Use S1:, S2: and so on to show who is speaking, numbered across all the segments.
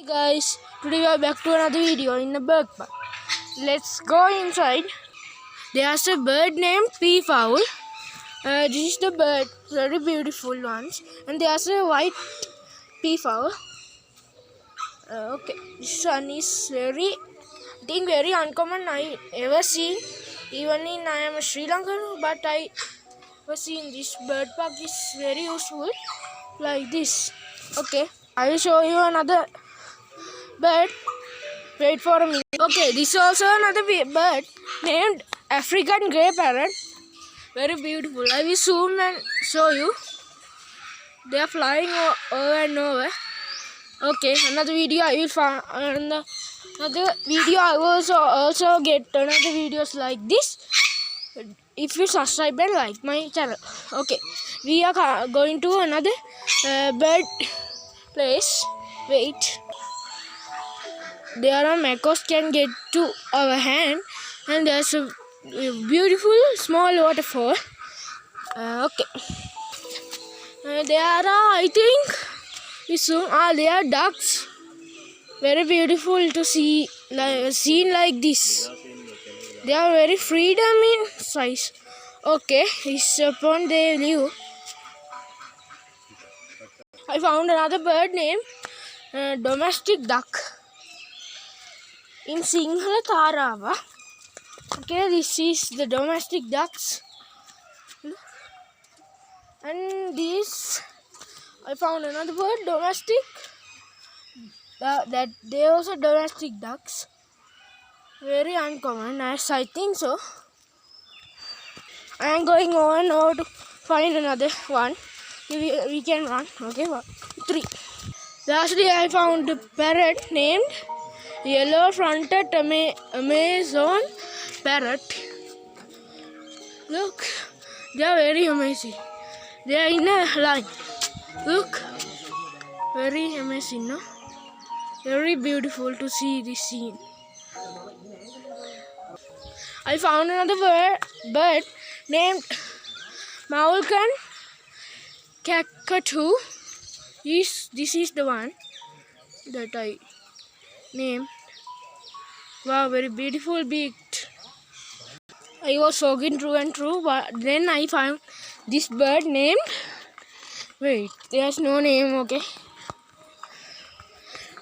S1: Guys, today we are back to another video in a bird park. Let's go inside. There's a bird named peafowl. This is the bird, very beautiful ones. And there's a white peafowl. Okay, this one is very uncommon. I ever seen. Even in I am a Sri Lankan, but I ever seen this bird park is very useful. Like this. Okay, I will show you another bird. Wait for a minute. Okay, this is also another bird named African grey parrot. Very beautiful. I will zoom and show you. They are flying over and over. Okay, another video I will find. Another video I will also get another videos like this. If you subscribe and like my channel. Okay, we are going to another bird place. Wait. There are macos can get to our hand, and there's a beautiful small waterfall. Okay. There are, I think, there are ducks. Very beautiful to see, like seen like this. They are very freedom in size. Okay, it's upon they live. I found another bird named domestic duck. In Sinhala Tarava. Okay, this is the domestic ducks. And this, I found another bird, domestic. That they also domestic ducks. Very uncommon, as I think so. I am going on now to find another one. We can run. Okay, 1, 3. Lastly, I found a parrot named yellow-fronted Amazon parrot. Look, they are very amazing. They are in a line. Look, very amazing, no? Very beautiful to see this scene. I found another bird named Malkan Kakatu. This is the one that I named. Wow, very beautiful beak. I was walking through and through, but then I found this bird named. Wait, there's no name, okay.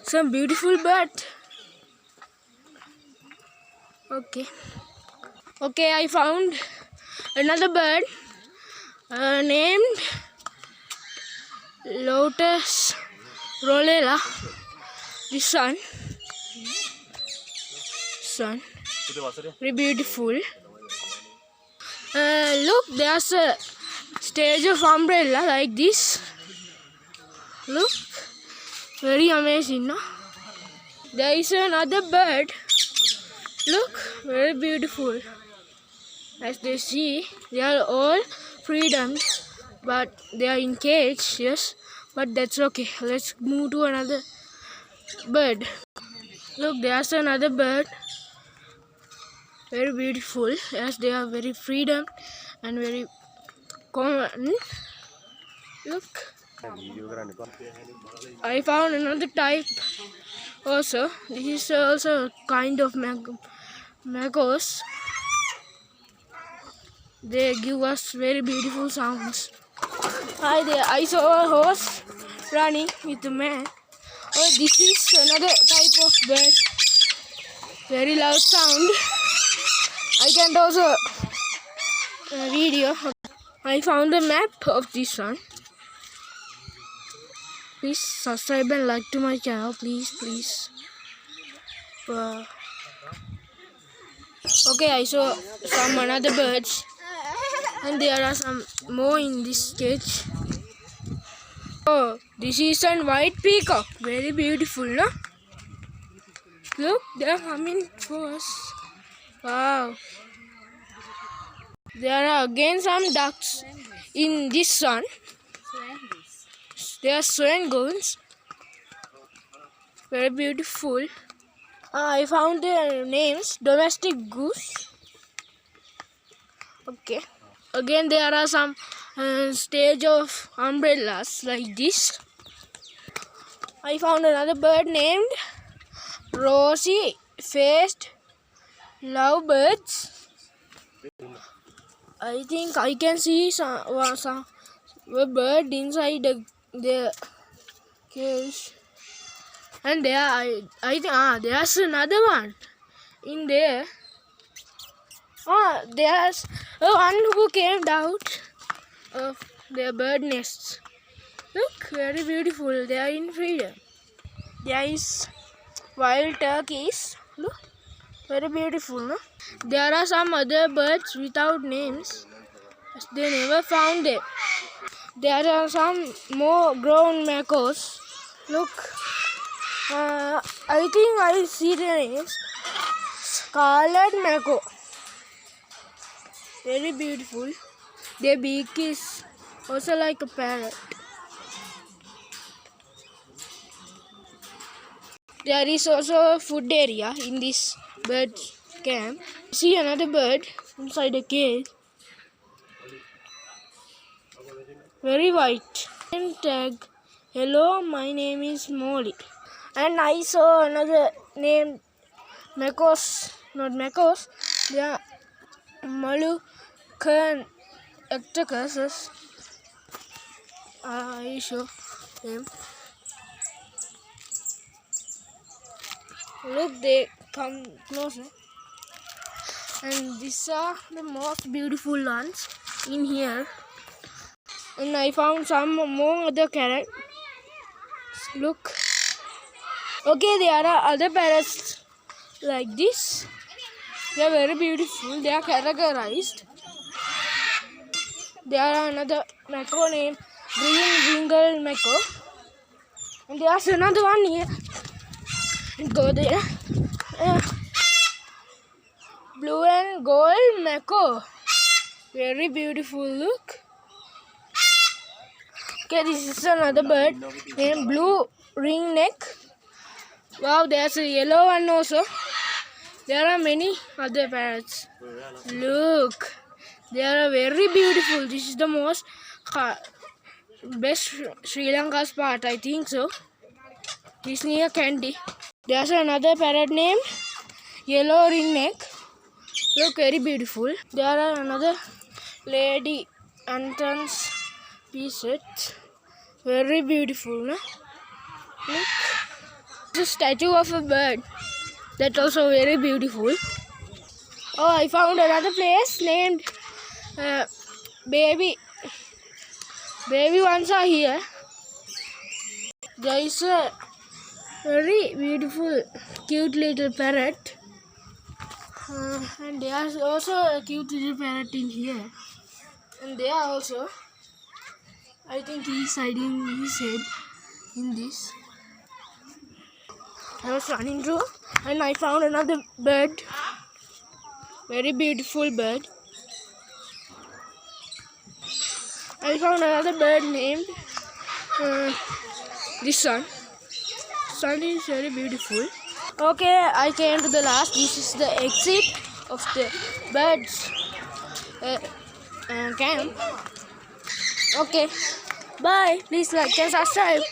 S1: Some beautiful bird. Okay, I found another bird named Lotus Rolella. This one. Very beautiful. Look, there's a stage of umbrella like this. Look, very amazing, no? There is another bird. Look, very beautiful. As they see, they are all freedom, but they are in cage, yes. But that's okay. Let's move to another bird. Look, there's another bird. Very beautiful, as they are very freedom and very common. Look, I found another type also. This is also a kind of macos. They give us very beautiful sounds. Hi there, I saw a horse running with a man. Oh, this is another type of bird. Very loud sound. I can also video. I found a map of this one. Please subscribe and like to my channel, please. Okay, I saw some another birds, and there are some more in this cage. Oh, this is a white peacock. Very beautiful, no? Look, they are coming for us. Wow. There are again some ducks in this one. They are swan goons. Very beautiful. I found their names. Domestic goose. Okay. Again, there are some stage of umbrellas like this. I found another bird named rosy-faced lovebirds. I think I can see some a bird inside the cage. And there, I think there's another one in there. There's one who came out of their bird nests. Look, very beautiful. They are in freedom. There is wild turkeys. Look, very beautiful, no? There are some other birds without names. They never found them. There are some more grown macaws. Look, I think I see the names. Scarlet macaw. Very beautiful. Their beak is also like a parrot. There is also a food area in this bird camp. See another bird inside a cage. Very white. And tag, hello, my name is Molly. And I saw another named macaws, not macaws, they are Moluccan octopuses. I show them. Look, they come closer. And these are the most beautiful ones in here. And I found some more other carrots. Look. Okay, there are other parrots like this. They are very beautiful. They are categorized. There are another macaw named green winged macaw. And there's another one here. And go there. Blue and gold macaw. Very beautiful. Look. Okay, this is another bird named blue ringneck. Wow, there's a yellow one also. There are many other parrots. Look, they are very beautiful. This is the most best Sri Lanka's part, I think so. This is near Kandy. There's another parrot named yellow ringneck. Look, very beautiful. There are another lady antennas pieces. Very beautiful, no? Look. The statue of a bird. That's also very beautiful. Oh, I found another place named baby. Baby ones are here. There is a very beautiful, cute little parrot. And there's also a cute little parrot in here. And there also, I think he's hiding his head in this. I was running through and I found another bird. Very beautiful bird. I found another bird named this sun. Sun is very beautiful. Okay, I came to the last. This is the exit of the birds camp. Okay, bye. Please like and subscribe.